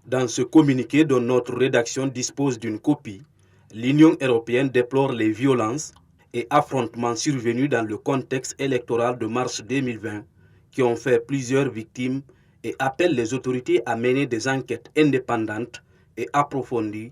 Dans ce communiqué dont notre rédaction dispose d'une copie, l'Union européenne déplore les violences et affrontements survenus dans le contexte électoral de mars 2020 qui ont fait plusieurs victimes et appelle les autorités à mener des enquêtes indépendantes et approfondies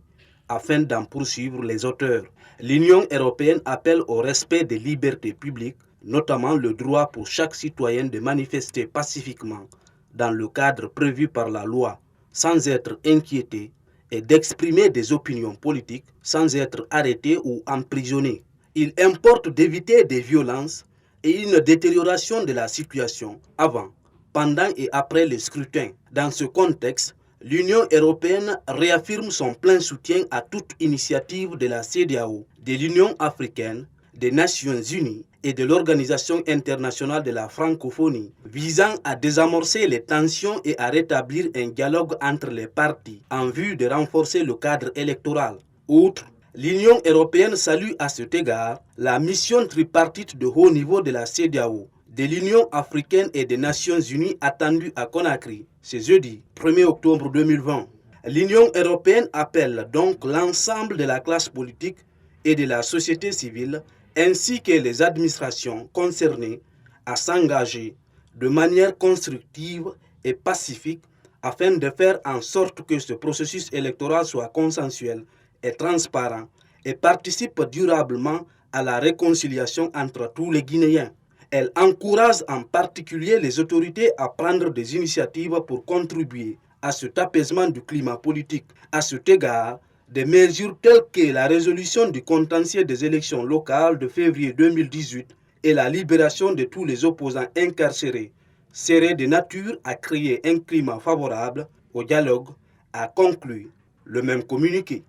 afin d'en poursuivre les auteurs. L'Union européenne appelle au respect des libertés publiques, notamment le droit pour chaque citoyen de manifester pacifiquement dans le cadre prévu par la loi sans être inquiété et d'exprimer des opinions politiques sans être arrêté ou emprisonné. Il importe d'éviter des violences et une détérioration de la situation avant, pendant et après le scrutin. Dans ce contexte, l'Union européenne réaffirme son plein soutien à toute initiative de la CEDEAO, de l'Union africaine, des Nations unies et de l'Organisation internationale de la francophonie visant à désamorcer les tensions et à rétablir un dialogue entre les parties en vue de renforcer le cadre électoral. Outre, l'Union européenne salue à cet égard la mission tripartite de haut niveau de la CEDEAO, de l'Union africaine et des Nations unies attendue à Conakry ce jeudi 1er octobre 2020. L'Union européenne appelle donc l'ensemble de la classe politique et de la société civile ainsi que les administrations concernées à s'engager de manière constructive et pacifique afin de faire en sorte que ce processus électoral soit consensuel et transparent et participe durablement à la réconciliation entre tous les Guinéens. Elle encourage en particulier les autorités à prendre des initiatives pour contribuer à cet apaisement du climat politique. À cet égard, des mesures telles que la résolution du contentieux des élections locales de février 2018 et la libération de tous les opposants incarcérés seraient de nature à créer un climat favorable au dialogue, a conclu le même communiqué.